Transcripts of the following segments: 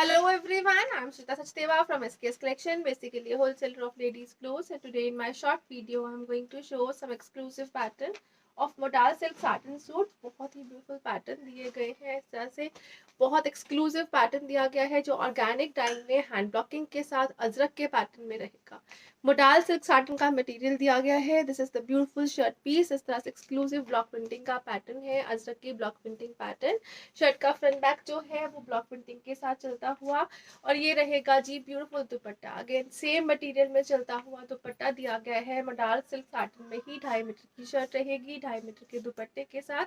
Hello everyone, I'm Shrita Sachdeva from SKS Collection, basically a wholesaler of ladies clothes, and today in my short video I'm going to show some exclusive pattern of modal silk satin suit. बहुत ही beautiful pattern दिए गए हैं। इस तरह से बहुत exclusive pattern दिया गया है जो ऑर्गेनिक डाइंग में हैंड ब्लॉकिंग के साथ अजरक के पैटर्न में रहेगा। मोडाल सिल्क साटन का मटेरियल दिया गया है। This is the beautiful shirt piece. इस तरह से एक्सक्लूसिव ब्लॉक प्रिंटिंग का पैटर्न है, अजरक की ब्लॉक प्रिंटिंग पैटर्न। शर्ट का फ्रंट बैक जो है वो ब्लॉक प्रिंटिंग के साथ चलता हुआ, और ये रहेगा जी beautiful dupatta. Again same material में चलता हुआ दुपट्टा दिया गया है। मोडाल सिल्क साटन में ही 2.5 मीटर की शर्ट रहेगी, 2.5 मीटर के दुपट्टे के साथ।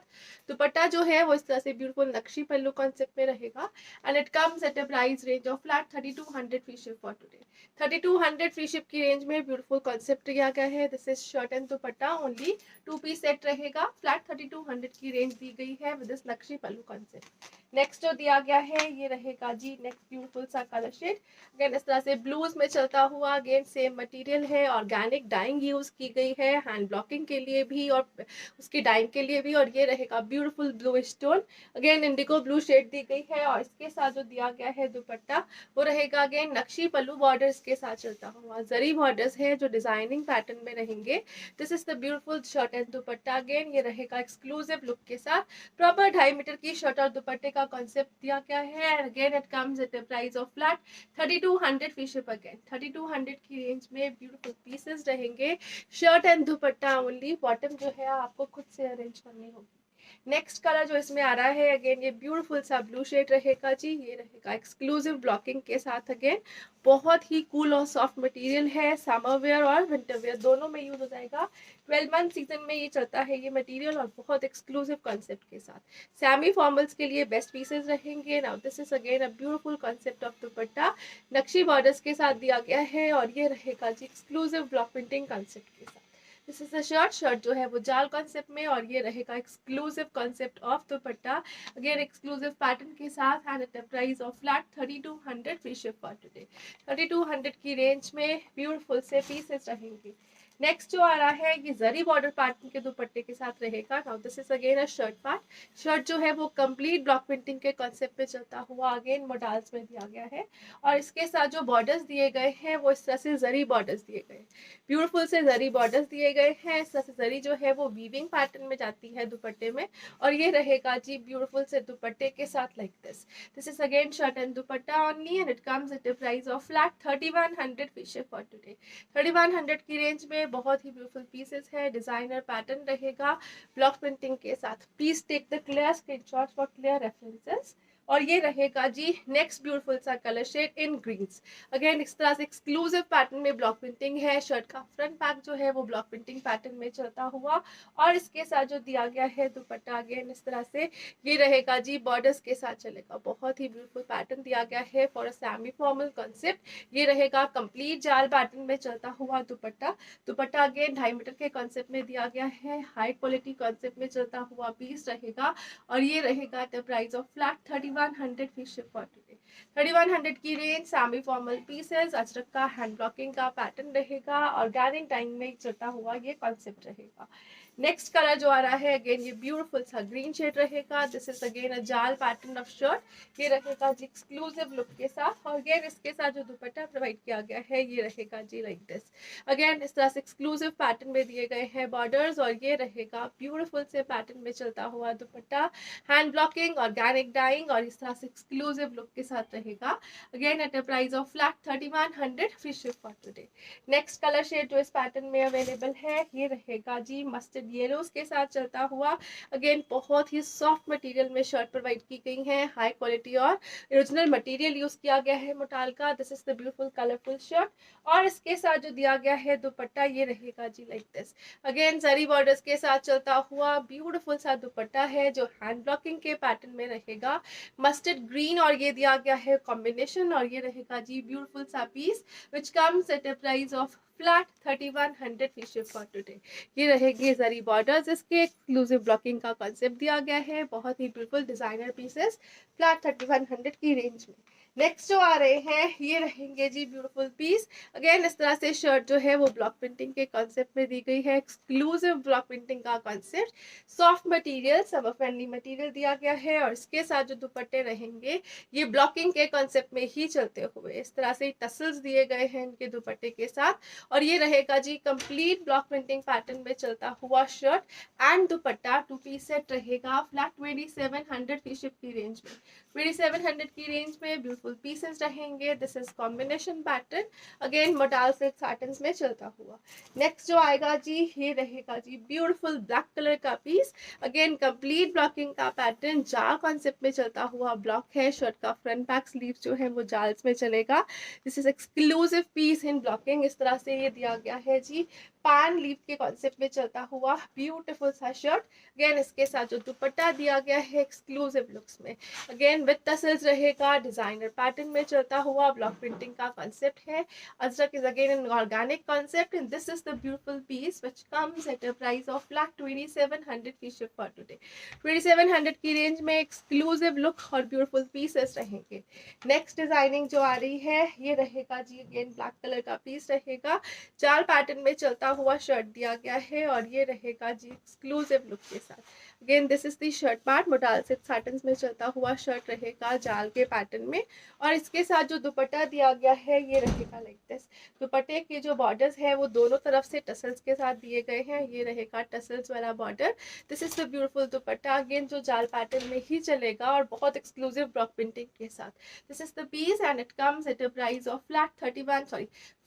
दुपट्टा जो है वो इस तरह से ब्यूटीफुल नक्शी पल्लू कॉन्सेप्ट में रहेगा, and it comes at a price range of flat 3200 free ship for today. 3200 free ship की रेंज में ब्यूटीफुल कॉन्सेप्ट दिया गया है। This is shirt and dupatta only 2 piece set रहेगा। फ्लैट 3200 की रेंज दी गई है with this nakshi pallu concept. Next जो दिया गया है ये रहेगा जी नेक्स्ट ब्यूटीफुल सा कलर शेड। अगेन इस तरह से ब्लूज में चलता हुआ, अगेन सेम मटेरियल है, ऑर्गेनिक डाइंग यूज की गई है हैंड ब्लॉकिंग के लिए भी और उसकी डाइंग के लिए भी। और ये रहेगा beautiful blue stone, again indigo blue shade दी गई है। और इसके साथ जो दिया गया है दुपट्टा वो रहेगा अगेन नक्शी पल्लू बॉर्डर्स के साथ चलता हुआ। जरी बॉर्डर्स है जो डिजाइनिंग पैटर्न में रहेंगे। This is the beautiful shirt and dupatta. Again ये रहेगा एक्सक्लूसिव लुक के साथ। प्रॉपर 2.5 मीटर की शर्ट और दुपट्टे का कॉन्सेप्ट दिया गया है। And again it comes at the price of flat 3200 free ship. Again 3200 की रेंज में ब्यूटीफुल पीसेस रहेंगे। Shirt and dupatta only, bottom जो है आपको खुद से अरेंज करनी होगी। नेक्स्ट कलर जो इसमें आ रहा है अगेन ये ब्यूटीफुल सा ब्लू शेड रहेगा जी। ये रहेगा एक्सक्लूसिव ब्लॉकिंग के साथ। अगेन बहुत ही कूल और सॉफ्ट मटेरियल है, समर वेयर और विंटर वेयर दोनों में यूज हो जाएगा। 12 मंथ सीजन में ये चलता है ये मटेरियल, और बहुत एक्सक्लूसिव कॉन्सेप्ट के साथ। सैमी फॉर्मल्स के लिए बेस्ट पीसेस रहेंगे। Now this is again a beautiful concept of dupatta, नक्शी borders के साथ दिया गया है। और ये रहेगा जी एक्सक्लूसिव ब्लॉक प्रिंटिंग कॉन्सेप्ट के साथ। दिस इज द शर्ट जो है वो जाल कॉन्सेप्ट में, और ये रहेगा exclusive concept of dupatta, again exclusive pattern के साथ, and eight the price of flat 3200 free ship for today. 3200 की रेंज में ब्यूटीफुल से पीसेस रहेंगे। नेक्स्ट जो आ रहा है ये जरी बॉर्डर पैटर्न के दुपट्टे के साथ रहेगा। Now this is again a shirt part. Shirt जो है वो कंप्लीट ब्लॉक प्रिंटिंग के कॉन्सेप्ट पे चलता हुआ अगेन मोडाल्स में दिया गया है। और इसके साथ जो बॉर्डर्स दिए गए हैं वो इस तरह से जरी बॉर्डर्स दिए गए, ब्यूटीफुल से जरी बॉर्डर्स दिए गए हैं। इस तरह से जरी जो है वो वीविंग पैटर्न में जाती है दुपट्टे में, और ये रहेगा जी ब्यूटीफुल से दुपट्टे के साथ like this. This is again shirt and dupatta only, and it comes at the price of flat 3100 free ship for today. 3100 की रेंज में बहुत ही ब्यूटीफुल पीसेस है, डिजाइनर पैटर्न रहेगा ब्लॉक प्रिंटिंग के साथ। Please take the clear screenshots for clear references. और ये रहेगा जी नेक्स्ट ब्यूटीफुल सा colour shade in greens. Again इस तरह से एक्सक्लूसिव पैटर्न में ब्लॉक प्रिंटिंग है। शर्ट का फ्रंट पैक जो है वो ब्लॉक प्रिंटिंग पैटर्न में चलता हुआ, और इसके साथ जो दिया गया है दुपट्टा अगेन इस तरह से ये रहेगा जी बॉर्डर्स के साथ चलेगा। बहुत ही ब्यूटीफुल पैटर्न दिया गया है for a semi formal concept. ये रहेगा कंप्लीट जाल पैटर्न में चलता हुआ दुपट्टा। दुपट्टा अगेन 2.5 मीटर के कॉन्सेप्ट में दिया गया है, हाई क्वालिटी कॉन्सेप्ट में चलता हुआ पीस रहेगा। और ये रहेगा the price of flat 3100 free ship for today. 3100 की range, semi formal pieces, Ajrak का हैंड ब्लॉकिंग का पैटर्न रहेगा, ऑर्गेनिक डाइंग में चलता हुआ ये कॉन्सेप्ट रहेगा। नेक्स्ट कलर जो आ रहा है अगेन ये ब्यूटीफुल सा ग्रीन शेड रहेगा। दिस इज अगेन अ जाल पैटर्न ऑफ शर्ट। ये रहेगा जी एक्सक्लूसिव लुक के साथ, और अगेन इसके साथ जो दुपट्टा प्रोवाइड किया गया है ये रहेगा जी लाइक दिस। अगेन इस तरह से एक्सक्लूसिव पैटर्न में दिए गए हैं बॉर्डर्स, और ये रहेगा ब्यूटीफुल से पैटर्न में चलता हुआ dupatta, hand blocking, organic dyeing, और इस तरह से एक्सक्लूसिव लुक के साथ रहेगा। Again at a price of flat 3100 free ship for today. Next colour shade जो इस पैटर्न में अवेलेबल है ये रहेगा जी मस्टर्ड येलोस के साथ चलता हुआ। अगेन बहुत ही सॉफ्ट मटेरियल में शर्ट प्रोवाइड की गई है, हाई क्वालिटी और ओरिजिनल मटेरियल यूज किया गया है मोटाल का। This is the beautiful colourful shirt, और इसके साथ जो दिया गया है दुपट्टा ये रहेगा जी like this. Again zari borders के साथ चलता हुआ ब्यूटीफुल सा दुपट्टा है जो हैंड ब्लॉकिंग के पैटर्न में रहेगा। मस्टर्ड ग्रीन और ये दिया गया है कॉम्बिनेशन, और ये रहेगा जी ब्यूटीफुल सा piece which comes at a price of flat 3100 free ship for today. ये रहेगी जरी बॉर्डर्स, इसके एक्सक्लूसिव ब्लॉकिंग का कॉन्सेप्ट दिया गया है। बहुत ही ब्यूटीफुल डिजाइनर पीसेस फ्लैट 3100 की रेंज में। नेक्स्ट जो आ रहे हैं ये रहेंगे जी ब्यूटीफुल पीस। अगेन इस तरह से शर्ट जो है वो ब्लॉक प्रिंटिंग के कॉन्सेप्ट में दी गई है, एक्सक्लूसिव ब्लॉक प्रिंटिंग का concept. Soft material, summer friendly material दिया गया है और इसके साथ जो दुपट्टे रहेंगे ये ब्लॉकिंग के कॉन्सेप्ट में ही चलते हुए इस तरह से टसल्स दिए गए हैं इनके दुपट्टे के साथ। और ये रहेगा जी कंप्लीट ब्लॉक प्रिंटिंग पैटर्न में चलता हुआ shirt and dupatta. 2 piece set रहेगा फ्लैट 2700 फ्री शिप की रेंज में। 2700 की रेंज में ब्यूटीफुल पीसेस रहेंगे। This is combination pattern, again modal silk satins में चलता हुआ। नेक्स्ट जो आएगा जी ये रहेगा जी ब्यूटीफुल ब्लैक कलर का पीस। अगेन कंप्लीट ब्लॉकिंग का पैटर्न, जाल कॉन्सेप्ट में चलता हुआ ब्लॉक है। शर्ट का फ्रंट बैक स्लीव जो है वो जाल्स में चलेगा। This is exclusive piece in blocking. इस तरह से ये दिया गया है जी पान लीफ के कॉन्सेप्ट में चलता हुआ ब्यूटीफुल सा शर्ट। अगेन इसके साथ जो दुपट्टा दिया गया है एक्सक्लूसिव लुक्स में, अगेन विद टसल्स रहेगा। डिजाइनर पैटर्न में चलता हुआ ब्लॉक प्रिंटिंग का कॉन्सेप्ट है। Ajrakh is again an organic concept and this is the beautiful piece which comes at a price of flat 2700 की शिप फॉर टुडे। 2700 की range में एक्सक्लूसिव लुक और ब्यूटीफुल पीसेस रहेंगे। नेक्स्ट डिजाइनिंग जो आ रही है ये रहेगा जी अगेन ब्लैक कलर का पीस रहेगा। जाल पैटर्न में चलता हुआ शर्ट दिया गया है और ये रहेगा जी एक्सक्लूसिव लुक के साथ। Again this is the shirt part. Modal silk satins में चलता हुआ शर्ट रहेगा जाल के पैटर्न में और इसके साथ जो दुपट्टा दिया गया है ये रहेगा लाइक दिस। दुपट्टे के जो बॉर्डर्स है वो दोनों तरफ से टसल्स के साथ दिए गए हैं। ये रहेगा टसल्स वाला border. This is the beautiful dupatta, again जो जाल पैटर्न में ही चलेगा और बहुत एक्सक्लूसिव ब्लॉक प्रिंटिंग के साथ। This is the piece and it comes at a price of flat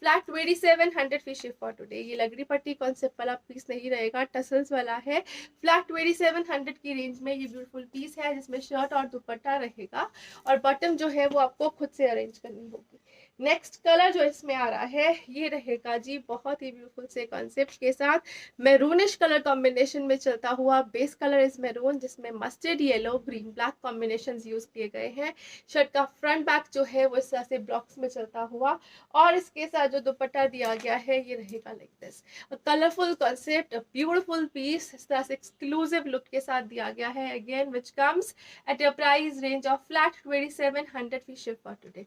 2700 free ship for today. ये लगड़ी पट्टी कॉन्सेप्ट वाला पीस नहीं रहेगा, टसल्स वाला है। फ्लैट 2700 की रेंज में ये ब्यूटीफुल पीस है जिसमें शर्ट और दुपट्टा रहेगा और बॉटम जो है वो आपको खुद से अरेंज करनी होगी। नेक्स्ट कलर जो इसमें आ रहा है ये रहेगा जी बहुत ही ब्यूटीफुल से कॉन्सेप्ट के साथ मैरूनिश कलर कॉम्बिनेशन में चलता हुआ। बेस कलर इज मैरून जिसमें mustard yellow green black combination use किए गए हैं। शर्ट का फ्रंट बैक जो है वो इस तरह से ब्लॉक्स में चलता हुआ और इसके साथ जो दुपट्टा दिया गया है ये रहेगा like this. Colourful concept, beautiful piece इस तरह से एक्सक्लूसिव लुक के साथ दिया गया है। Again which comes at a price range of flat 2700 free ship for today.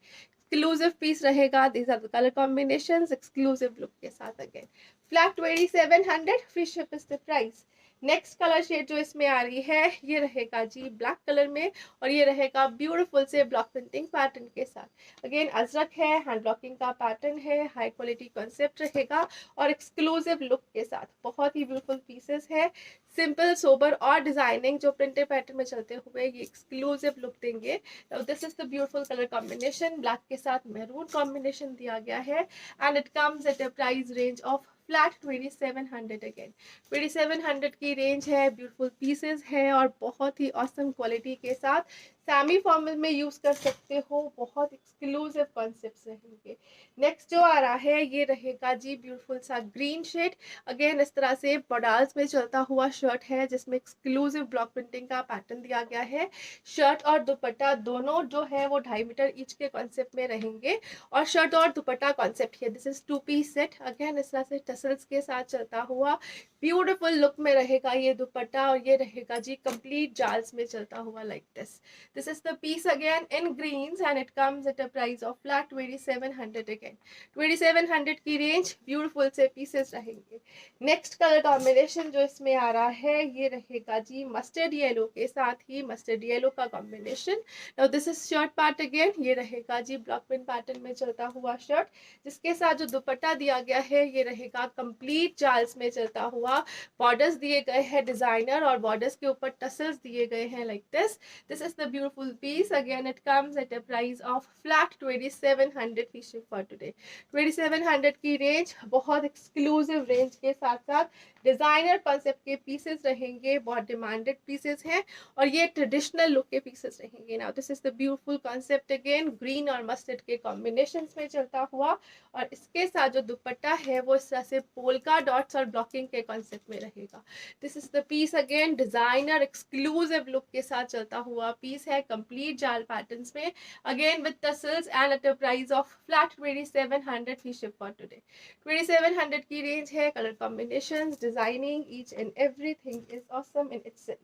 Exclusive piece रहेगा। These are the colour combinations exclusive look के साथ। Again flat 2700 free ship is the price. Next colour shade जो इसमें आ रही है ये रहेगा जी black colour में और ये रहेगा ब्यूटीफुल से ब्लॉक प्रिंटिंग पैटर्न के साथ। अगेन अजरक है, हैंड ब्लॉकिंग का पैटर्न है, हाई क्वालिटी कॉन्सेप्ट रहेगा और एक्सक्लूसिव लुक के साथ बहुत ही ब्यूटीफुल पीसेस है। सिंपल सोबर और डिजाइनिंग जो प्रिंटेड पैटर्न में चलते हुए ये एक्सक्लूसिव लुक देंगे। This is the beautiful colour combination, black के साथ मैरून कॉम्बिनेशन दिया गया है and it comes at a price range of flat 2700। Again 2700 की रेंज है, ब्यूटीफुल पीसेस है और बहुत ही ऑसम क्वालिटी के साथ सेमी फॉर्मल में यूज कर सकते हो। बहुत एक्सक्लूसिव कॉन्सेप्ट्स रहेंगे। नेक्स्ट जो आ रहा है ये रहेगा जी ब्यूटीफुल सा ग्रीन शेड। अगेन इस तरह से बॉर्डर्स में चलता हुआ शर्ट है जिसमें एक्सक्लूसिव ब्लॉक प्रिंटिंग का पैटर्न दिया गया है। शर्ट और दुपट्टा दोनों जो है वो 2.5 मीटर ईच के कॉन्सेप्ट में रहेंगे और शर्ट और दुपट्टा कॉन्सेप्ट है। This is 2 piece set. Again इस तरह से टसल्स के साथ चलता हुआ ब्यूटीफुल लुक में रहेगा ये दुपट्टा और ये रहेगा जी कंप्लीट जाल्स में चलता हुआ like this. This is the piece again in greens and it comes at a price of flat 2700 again. 2700 की रेंज, ब्यूटीफुल से पीसेस रहेंगे। नेक्स्ट कलर कॉम्बिनेशन जो इसमें आ रहा है ये रहेगा जी मस्टर्ड येलो के साथ ही मस्टर्ड येलो का combination. Now this is shirt part. Again ये रहेगा जी ब्लॉक प्रिंट पैटर्न में चलता हुआ शर्ट जिसके साथ जो दुपट्टा दिया गया है ये रहेगा कंप्लीट जाल्स में चलता हुआ। बॉर्डर्स दिए गए हैं डिजाइनर और बॉर्डर्स के ऊपर टसल्स दिए गए हैं like this. This is the beautiful piece. Again, it comes at a price of flat 2700 fee ship for today. 2700 की रेंज, बहुत एक्सक्लूसिव रेंज के साथ साथ डिजाइनर कॉन्सेप्ट के पीसेस रहेंगे। बहुत डिमांडेड पीसेस हैं और ये ट्रेडिशनल लुक के पीसेस रहेंगे। Now this is the beautiful concept again green और मस्टर्ड के कॉम्बिनेशन में चलता हुआ और इसके साथ जो दुपट्टा है वो इस तरह से पोल्का डॉट्स और ब्लॉकिंग के कॉन्सेप्ट में रहेगा। This is the piece again designer exclusive look के साथ चलता हुआ पीस है कंप्लीट जाल पैटर्न्स में। Again with tassels and eight a price of flat 2700 free ship for today. 2700 की रेंज है। Colour combinations, designing, each and everything is awesome in itself.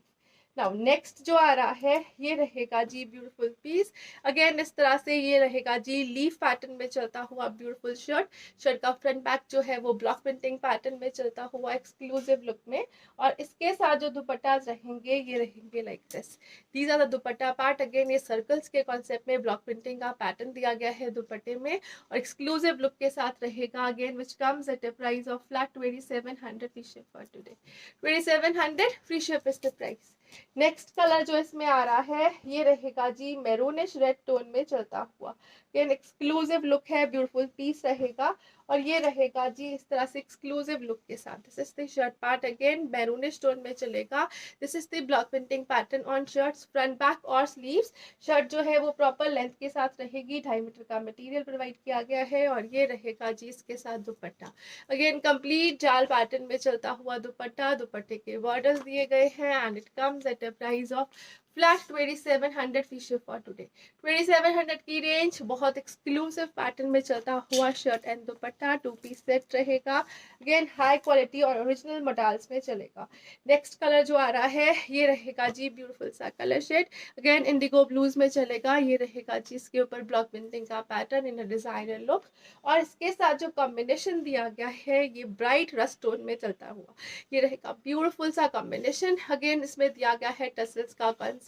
Now next जो आ रहा है ये रहेगा जी ब्यूटीफुल पीस। अगेन इस तरह से ये रहेगा जी लीफ पैटर्न में चलता हुआ ब्यूटीफुल शर्ट। शर्ट का फ्रंट बैक जो है वो ब्लॉक प्रिंटिंग पैटर्न में चलता हुआ एक्सक्लूसिव लुक में, और इसके साथ जो दुपट्टास रहेंगे ये रहेंगे like this. These are the dupatta part. Again ये सर्कल्स के कॉन्सेप्ट में ब्लॉक प्रिंटिंग का पैटर्न दिया गया है दुपट्टे में, और एक्सक्लूसिव लुक के साथ रहेगा again which comes at a price of flat 2700 free ship for today. 2700 free ship is the price. Next colour जो इसमें आ रहा है ये रहेगा जी मैरूनिश रेड टोन में चलता हुआ। ये एक्सक्लूसिव लुक है, ब्यूटीफुल पीस रहेगा, और ये रहेगा जी इस तरह से एक्सक्लूसिव लुक के साथ। This is the shirt part, again maroonish tone में चलेगा। This is the block printing pattern on shirts front back और स्लीव्स। शर्ट जो है वो प्रॉपर लेंथ के साथ रहेगी, 2.5 मीटर का मटेरियल प्रोवाइड किया गया है, और ये रहेगा जी इसके साथ दुपट्टा। अगेन कंप्लीट जाल पैटर्न में चलता हुआ दुपट्टा, दुपट्टे के बॉर्डर्स दिए गए हैं, and it comes at a price of flat 2700 free ship for today. 2700 की रेंज, बहुत एक्सक्लूसिव पैटर्न में चलता हुआ shirt and dupatta 2 piece set रहेगा। अगेन हाई क्वालिटी और ओरिजिनल मटेरियल्स में चलेगा। नेक्स्ट कलर जो आ रहा है ये रहेगा जी ब्यूटीफुल सा colour shade. Again indigo blues में चलेगा। ये रहेगा जी इसके ऊपर ब्लॉक प्रिंटिंग का pattern in a designer look, और इसके साथ जो कॉम्बिनेशन दिया गया है ये ब्राइट रस्ट टोन में चलता हुआ। ये रहेगा ब्यूटीफुल सा कॉम्बिनेशन। अगेन इसमें दिया गया है टसल्स का concept.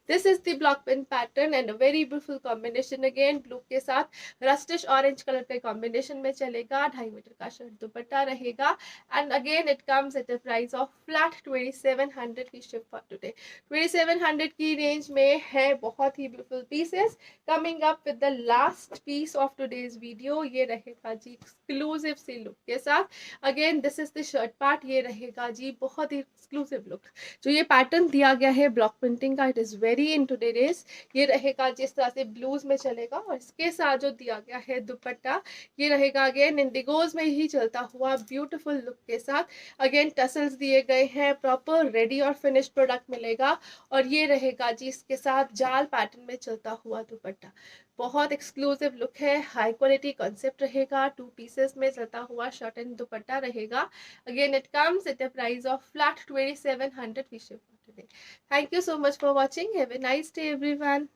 This is the block print pattern and a very beautiful combination. Again blue के साथ रस्टिश ऑरेंज कलर के कॉम्बिनेशन में चलेगा। 2.5 मीटर का शर्ट दुपट्टा रहेगा, and again it comes at a price of flat 2700 की शिप फॉर टुडे। 2700 की range में है बहुत ही beautiful pieces. Coming up with the last piece of today's video, ये रहेगा जी एक्सक्लूसिव सी लुक के साथ। Again this is the shirt part, ये रहेगा जी बहुत ही एक्सक्लूसिव लुक। जो ये पैटर्न दिया गया है ब्लॉक प्रिंटिंग का, it is very in today's. ये रहेगा जिस तरह से ब्लूज में चलेगा, और इसके साथ जो दिया गया है दुपट्टा ये रहेगा अगेन इंडिगोज में ही चलता हुआ ब्यूटीफुल लुक के साथ। अगेन टसल्स दिए गए हैं, प्रॉपर रेडी और फिनिश्ड प्रोडक्ट मिलेगा, और ये रहेगा जी इसके साथ जाल पैटर्न में चलता हुआ दुपट्टा। बहुत एक्सक्लूसिव लुक है, हाई क्वालिटी कॉन्सेप्ट रहेगा, 2 पीसेस में चलता हुआ शर्ट एंड दुपट्टा रहेगा। Again it comes at a price of flat 2700 we ship for today. Thank you so much for watching. Have a nice day everyone.